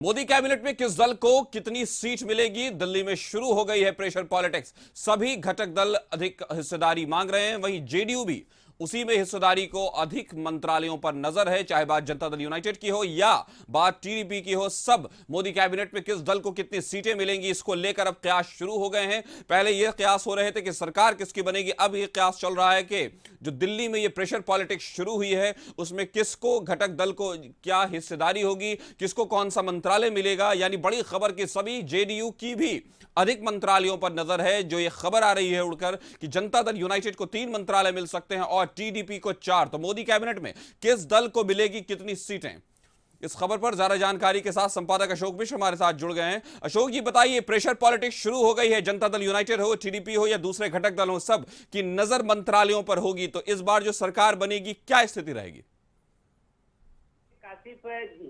Modi cabinet में किस दल को कितनी सीट मिलेगी? दिल्ली में शुरू हो गई है प्रेशर पॉलिटिक्स। सभी घटक दल अधिक हिस्सेदारी मांग रहे हैं, वहीं जेडीयू भी उसी में हिस्सेदारी को अधिक मंत्रालयों पर नजर है। चाहे बात जनता दल यूनाइटेड की हो या बात टीडीपी की हो, सब मोदी कैबिनेट में किस दल को कितनी सीटें मिलेंगी इसको लेकर अब कयास शुरू हो गए हैं। पहले यह कयास हो रहे थे कि सरकार किसकी बनेगी, अब यह कयास चल रहा है कि जो दिल्ली में यह प्रेशर पॉलिटिक्स शुरू हुई है उसमें किसको, घटक दल को क्या हिस्सेदारी होगी, किसको कौन सा मंत्रालय मिलेगा। यानी बड़ी खबर कि सभी जेडीयू की भी अधिक मंत्रालयों पर नजर है। जो यह खबर आ रही है उड़कर कि जनता दल यूनाइटेड को 3 मंत्रालय मिल सकते हैं और टीडीपी को 4। तो मोदी कैबिनेट में किस दल को मिलेगी कितनी सीटें, इस खबर पर ज्यादा जानकारी के साथ संपादक अशोक मिश्र हमारे साथ जुड़ गए हैं। अशोक जी बताइए, प्रेशर पॉलिटिक्स शुरू हो गई है, जनता दल यूनाइटेड हो, टीडीपी हो या दूसरे घटक दल हो, सब की नजर मंत्रालयों पर होगी। तो इस बार जो सरकार बनेगी क्या स्थिति रहेगी? काशिफ,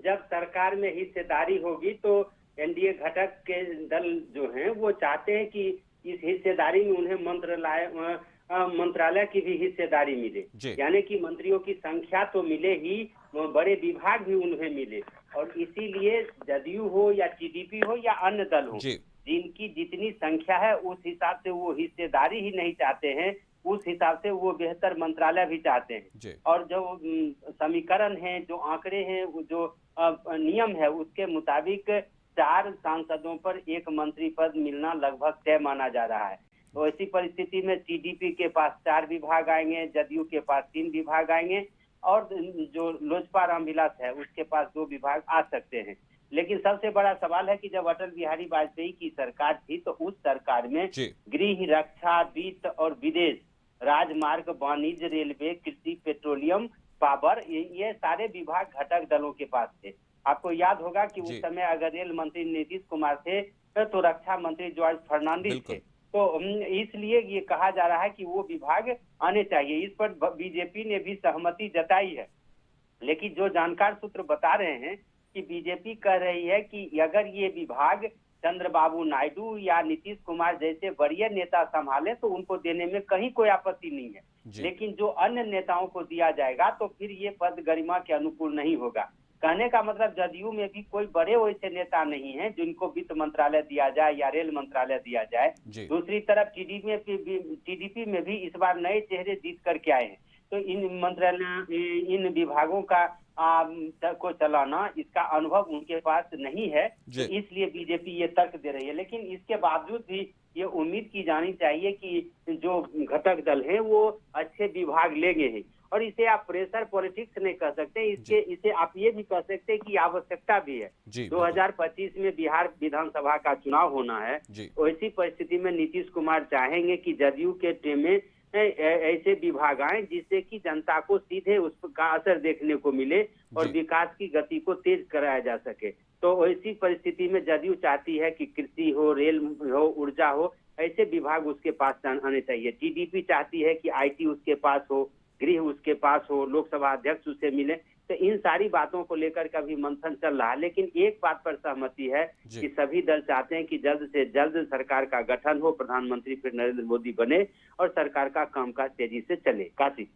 जब सरकार में हिस्सेदारी होगी तो एनडीए घटक के दल जो हैं वो चाहते हैं कि इस हिस्सेदारी में उन्हें मंत्रालय की भी हिस्सेदारी मिले, यानी कि मंत्रियों की संख्या तो मिले ही, बड़े विभाग भी उन्हें मिले। और इसीलिए जदयू हो या टीडीपी हो या अन्य दल हो, जिनकी जितनी संख्या है उस हिसाब से वो हिस्सेदारी ही नहीं चाहते हैं, उस हिसाब से वो बेहतर मंत्रालय भी चाहते हैं। और जो समीकरण है, जो आंकड़े हैं, जो नियम है, उसके मुताबिक 4 सांसदों पर 1 मंत्री पद मिलना लगभग तय माना जा रहा है। तो ऐसी परिस्थिति में टीडीपी के पास 4 विभाग आएंगे, जदयू के पास 3 विभाग आएंगे और जो लोजपा रामविलास है उसके पास 2 विभाग आ सकते हैं। लेकिन सबसे बड़ा सवाल है कि जब अटल बिहारी वाजपेयी की सरकार थी तो उस सरकार में गृह, रक्षा, वित्त और विदेश, राजमार्ग, वाणिज्य, रेलवे, कृषि, पेट्रोलियम, पावर, ये सारे विभाग घटक दलों के पास थे। आपको याद होगा कि उस समय अगर रेल मंत्री नीतीश कुमार थे तो रक्षा मंत्री जॉर्ज फर्नांडिस थे। तो इसलिए ये कहा जा रहा है कि वो विभाग आने चाहिए। इस पर बीजेपी ने भी सहमति जताई है। लेकिन जो जानकार सूत्र बता रहे हैं कि बीजेपी कह रही है कि अगर ये विभाग चंद्रबाबू नायडू या नीतीश कुमार जैसे वरीय नेता संभाले तो उनको देने में कहीं कोई आपत्ति नहीं है, लेकिन जो अन्य नेताओं को दिया जाएगा तो फिर ये पद गरिमा के अनुकूल नहीं होगा। कहने का मतलब जदयू में भी कोई बड़े वैसे नेता नहीं है जिनको वित्त मंत्रालय दिया जाए या रेल मंत्रालय दिया जाए। दूसरी तरफ टीडीपी में भी इस बार नए चेहरे जीत करके आए हैं। तो इन मंत्रालय, इन विभागों का को चलाना, इसका अनुभव उनके पास नहीं है, तो इसलिए बीजेपी ये तर्क दे रही है। लेकिन इसके बावजूद भी ये उम्मीद की जानी चाहिए कि जो घटक दल हैं वो अच्छे विभाग लेंगे ही। और इसे आप प्रेशर पॉलिटिक्स नहीं कह सकते, इसे आप ये भी कह सकते हैं कि आवश्यकता भी है। 2025 में बिहार विधानसभा का चुनाव होना है। तो ऐसी परिस्थिति में नीतीश कुमार चाहेंगे कि जदयू के टीम में ऐसे विभाग आए जिससे कि जनता को सीधे उसका असर देखने को मिले और विकास की गति को तेज कराया जा सके। तो ऐसी परिस्थिति में जदयू चाहती है कि कृषि हो, रेल हो, ऊर्जा हो, ऐसे विभाग उसके पास आने चाहिए। टीडीपी चाहती है कि आईटी उसके पास हो, गृह उसके पास हो, लोकसभा अध्यक्ष उसे मिले। तो इन सारी बातों को लेकर का भी मंथन चल रहा है। लेकिन एक बात पर सहमति है कि सभी दल चाहते हैं कि जल्द से जल्द सरकार का गठन हो, प्रधानमंत्री फिर नरेंद्र मोदी बने और सरकार का कामकाज तेजी से चले। काशी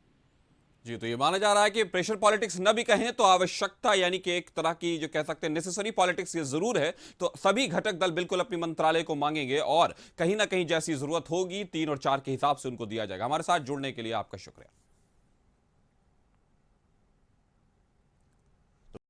जी, तो ये माना जा रहा है कि प्रेशर पॉलिटिक्स न भी कहें तो आवश्यकता, यानी कि एक तरह की जो कह सकते हैं नेसेसरी पॉलिटिक्स ये जरूर है। तो सभी घटक दल बिल्कुल अपनी मंत्रालय को मांगेंगे और कहीं ना कहीं जैसी जरूरत होगी 3 और 4 के हिसाब से उनको दिया जाएगा। हमारे साथ जुड़ने के लिए आपका शुक्रिया।